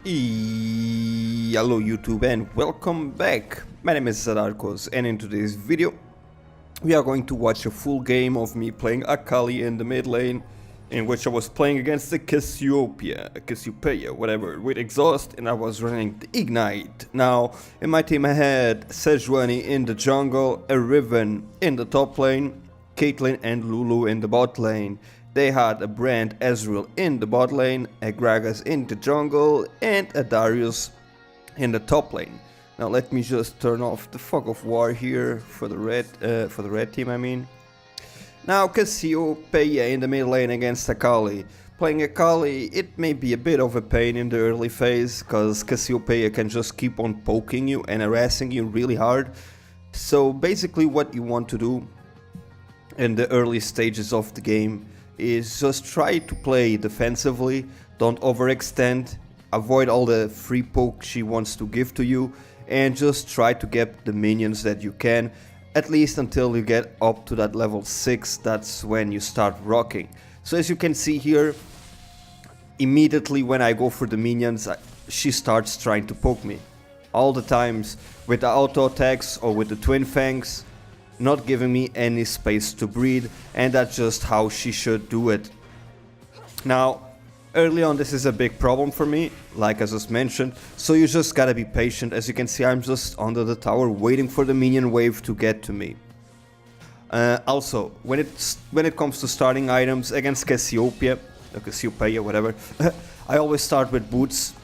Hello YouTube and welcome back. My name is Zadarkus and in today's video we are going to watch a full game of me playing Akali in the mid lane, in which I was playing against the Cassiopeia, whatever, with exhaust, and I was running the Ignite. Now in my team I had Sejuani in the jungle, a Riven in the top lane, Caitlyn and Lulu in the bot lane. They had a Brand Ezreal in the bot lane, a Gragas in the jungle, and a Darius in the top lane. Now let me just turn off the fog of war here for the red team. I mean. Now Cassiopeia in the mid lane against Akali. Playing Akali, it may be a bit of a pain in the early phase, cause Cassiopeia can just keep on poking you and harassing you really hard. So basically what you want to do in the early stages of the game is just try to play defensively, don't overextend, avoid all the free poke she wants to give to you, and just try to get the minions that you can, at least until you get up to that level 6, that's when you start rocking. So as you can see here, immediately when I go for the minions, she starts trying to poke me. All the times with the auto attacks or with the twin fangs, not giving me any space to breathe, and that's just how she should do it. Now, early on this is a big problem for me, like I just mentioned, so you just gotta be patient. As you can see, I'm just under the tower waiting for the minion wave to get to me. Also, when it comes to starting items against Cassiopeia, whatever, I always start with boots.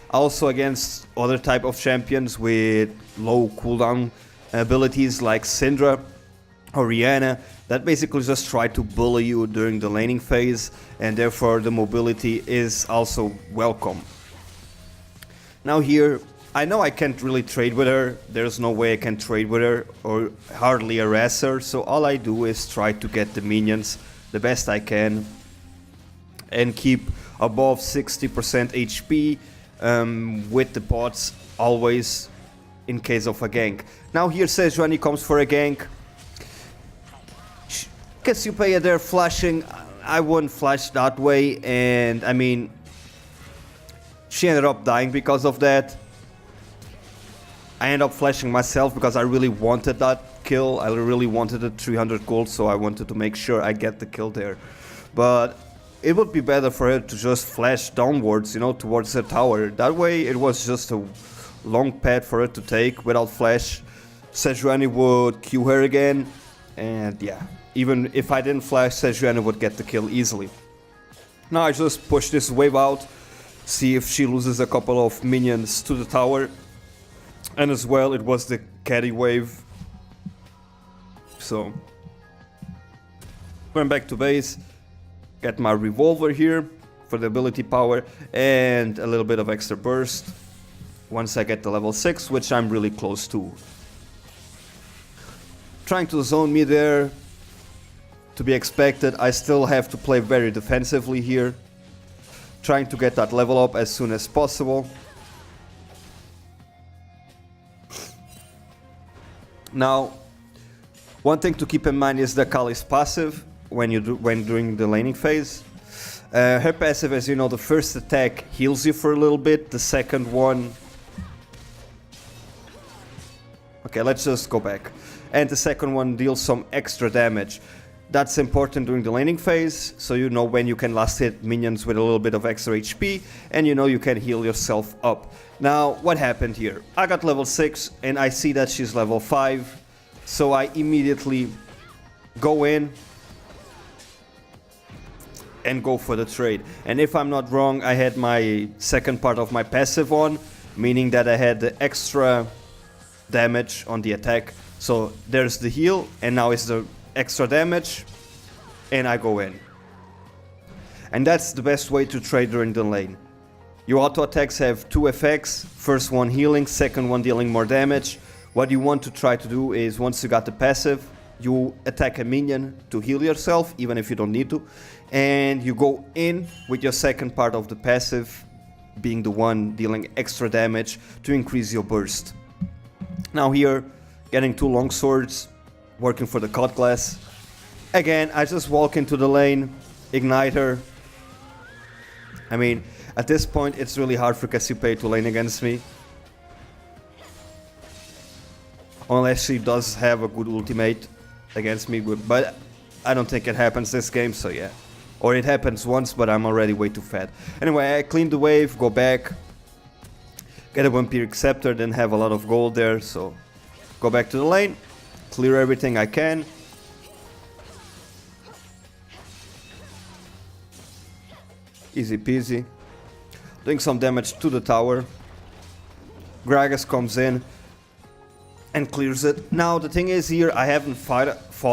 Also against other type of champions with low cooldown abilities like Syndra or Rihanna, that basically just try to bully you during the laning phase, and therefore the mobility is also welcome. Now here, I know I can't really trade with her, there's no way I can trade with her or hardly harass her, so all I do is try to get the minions the best I can and keep above 60% HP with the bots always in case of a gank. Now here Sejuani comes for a gank. Cassiopeia there flashing, I wouldn't flash that way, and I mean, she ended up dying because of that. I ended up flashing myself because I really wanted that kill, I really wanted the 300 gold, so I wanted to make sure I get the kill there. But it would be better for her to just flash downwards, you know, towards the tower. That way it was just a long path for her to take without flash. Sejuani would Q her again, and yeah, even if I didn't flash, Sejuani would get the kill easily. Now I just push this wave out, see if she loses a couple of minions to the tower, and as well it was the caddy wave. So going back to base, get my revolver here for the ability power and a little bit of extra burst once I get to level 6, which I'm really close to. Trying to zone me there, to be expected. I still have to play very defensively here, trying to get that level up as soon as possible. Now, one thing to keep in mind is the Akali's passive when during the laning phase. Her passive, as you know, the first attack heals you for a little bit, the second one... Okay, let's just go back. And the second one deals some extra damage. That's important during the laning phase, so you know when you can last hit minions with a little bit of extra HP, and you know you can heal yourself up. Now, what happened here? I got level 6, and I see that she's level 5, so I immediately go in and go for the trade. And if I'm not wrong, I had my second part of my passive on, meaning that I had the extra damage on the attack. So there's the heal, and now it's the extra damage, and I go in. And that's the best way to trade during the lane. Your auto attacks have two effects, first one healing, second one dealing more damage. What you want to try to do is, once you got the passive, you attack a minion to heal yourself, even if you don't need to, and you go in with your second part of the passive, being the one dealing extra damage to increase your burst. Now here, getting two long swords, working for the cut glass. Again, I just walk into the lane, ignite her. I mean, At this point, it's really hard for Cassiopeia to lane against me. Unless she does have a good ultimate against me, but I don't think it happens this game, so yeah. Or it happens once, but I'm already way too fat. Anyway, I clean the wave, go back, get a Vampiric Scepter, then have a lot of gold there, so go back to the lane, clear everything I can. Easy peasy. Doing some damage to the tower. Gragas comes in and clears it. Now the thing is here, I haven't fought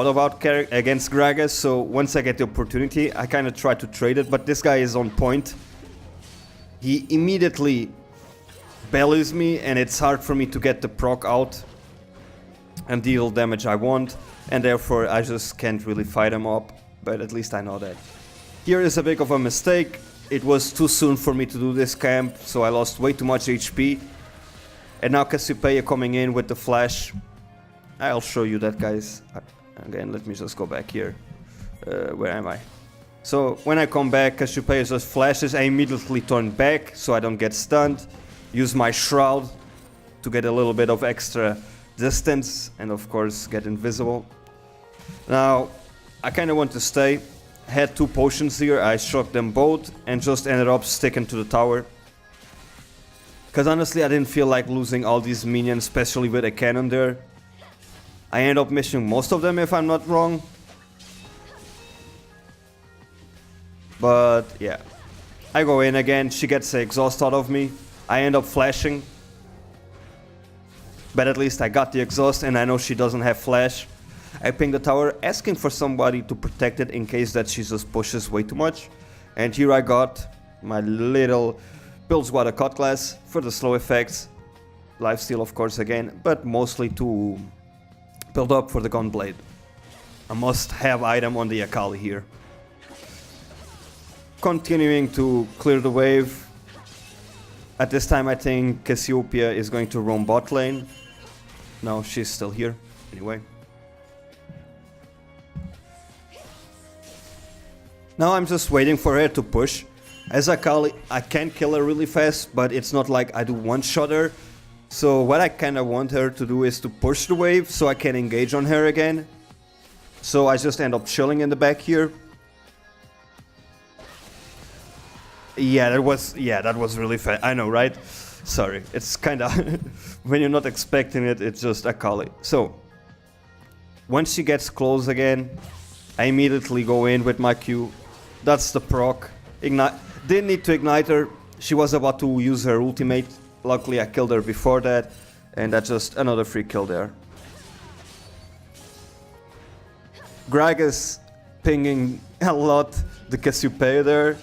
about against Gragas, so once I get the opportunity, I kind of try to trade it, but this guy is on point. He immediately bellies me, and it's hard for me to get the proc out and deal damage I want, and therefore I just can't really fight him up, but at least I know that. Here is a bit of a mistake. It was too soon for me to do this camp, so I lost way too much HP. And now Cassiopeia coming in with the flash. I'll show you that, guys. Again, let me just go back here. Where am I? So when I come back, Cassiopeia just flashes. I immediately turn back so I don't get stunned. Use my shroud to get a little bit of extra distance and of course get invisible. Now I kind of want to stay. Had 2 potions here, I struck them both and just ended up sticking to the tower. Because honestly I didn't feel like losing all these minions, especially with a cannon there. I end up missing most of them if I'm not wrong. But yeah. I go in again, she gets the exhaust out of me. I end up flashing. But at least I got the exhaust and I know she doesn't have flash. I ping the tower, asking for somebody to protect it in case that she just pushes way too much. And here I got my little Pilswater Cutlass for the slow effects. Lifesteal of course again, but mostly to build up for the Gunblade. A must-have item on the Akali here. Continuing to clear the wave. At this time I think Cassiopeia is going to roam bot lane. No, she's still here. Anyway. Now I'm just waiting for her to push. As Akali, I can kill her really fast, but it's not like I do one-shot her. So what I kind of want her to do is to push the wave so I can engage on her again. So I just end up chilling in the back here. Yeah, that was really fast. I know, right? Sorry, it's kind of when you're not expecting it, it's just Akali. So once she gets close again, I immediately go in with my Q. That's the proc. Didn't need to ignite her. She was about to use her ultimate. Luckily I killed her before that. And that's just another free kill there. Gragas pinging a lot the Cassiopeia there.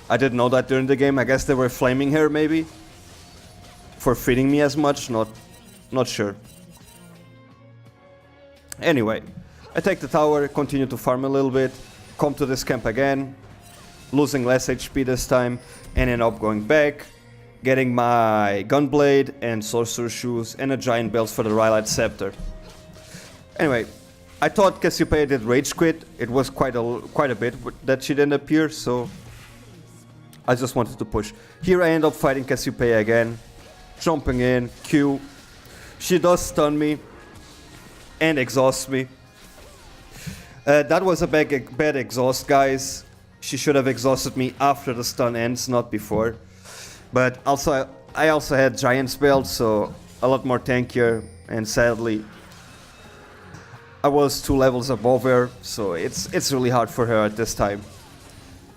I didn't know that during the game. I guess they were flaming her maybe. For feeding me as much. Not sure. Anyway. I take the tower, continue to farm a little bit, come to this camp again, losing less HP this time, and end up going back, getting my Gunblade and Sorcerer Shoes and a Giant Belt for the Rhyolite Scepter. Anyway, I thought Cassiopeia did Rage Quit. It was quite a bit that she didn't appear, so I just wanted to push. Here I end up fighting Cassiopeia again, jumping in, Q. She does stun me and exhaust me. That was a bad exhaust, guys. She should have exhausted me after the stun ends, not before. But also, I also had Giant's Belt, so a lot more tankier. And sadly, I was 2 levels above her, so it's really hard for her at this time.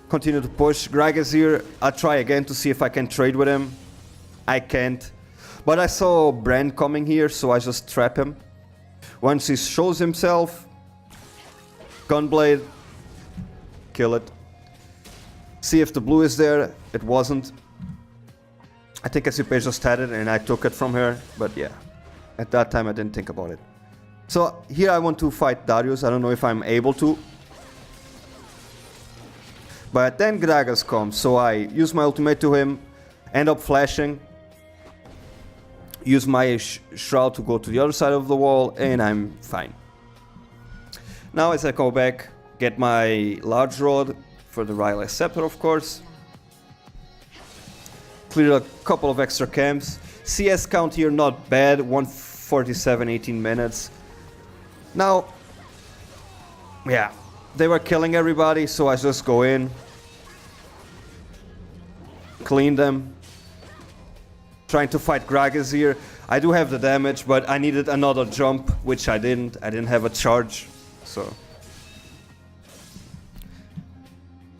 Continue to push. Gragas here. I'll try again to see if I can trade with him. I can't. But I saw Brand coming here, so I just trap him. Once he shows himself, Gunblade, kill it. See if the blue is there. It wasn't. I think Cassiopeia just had it and I took it from her, but yeah. At that time I didn't think about it. So here I want to fight Darius. I don't know if I'm able to. But then Gragas comes, so I use my ultimate to him, end up flashing, use my shroud to go to the other side of the wall, and I'm fine. Now as I go back, get my large rod for the Rhyolite Scepter, of course. Cleared a couple of extra camps. CS count here not bad, 147, 18 minutes. Now, yeah, they were killing everybody, so I just go in, clean them. Trying to fight Gragas here. I do have the damage, but I needed another jump, which I didn't. I didn't have a charge, so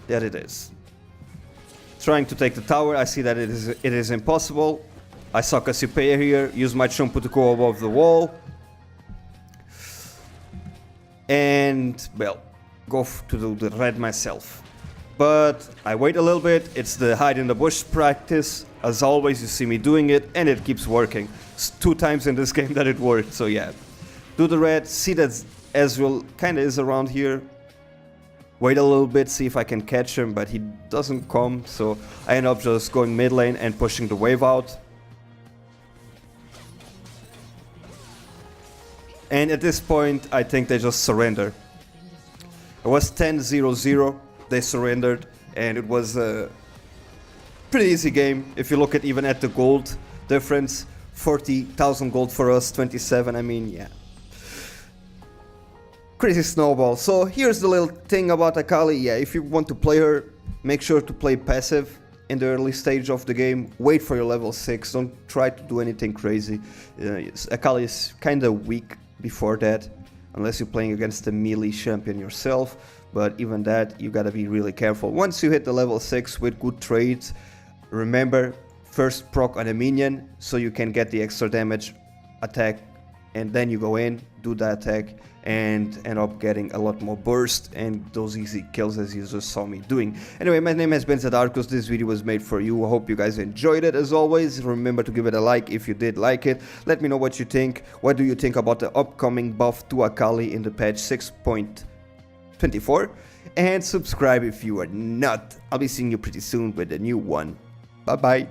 there it is. Trying to take the tower. I see that it is impossible. I saw Cassiopeia here. Use my Chumpu to go above the wall. And, well, go to do the red myself. But I wait a little bit. It's the hide in the bush practice. As always, you see me doing it, and it keeps working. It's 2 times in this game that it worked, so yeah. Do the red. See that Ezreal kind of is around here. Wait a little bit, see if I can catch him, but he doesn't come, so I end up just going mid lane and pushing the wave out. And at this point, I think they just surrender. It was 10-0-0, they surrendered, and it was a pretty easy game. If you look at even at the gold difference, 40,000 gold for us, 27, I mean, yeah. Crazy snowball. So here's the little thing about Akali. Yeah, if you want to play her, make sure to play passive in the early stage of the game. Wait for your level 6. Don't try to do anything crazy. Akali is kind of weak before that, unless you're playing against a melee champion yourself. But even that, you gotta be really careful. Once you hit the level 6 with good trades, remember, first proc on a minion so you can get the extra damage attack, and then you go in, do the attack, and end up getting a lot more burst and those easy kills as you just saw me doing. Anyway, my name has been Zadarkus. This video was made for you. I hope you guys enjoyed it. As always, remember to give it a like if you did like it. Let me know what you think. What do you think about the upcoming buff to Akali in the patch 6.24? And subscribe if you are not. I'll be seeing you pretty soon with a new one. Bye bye.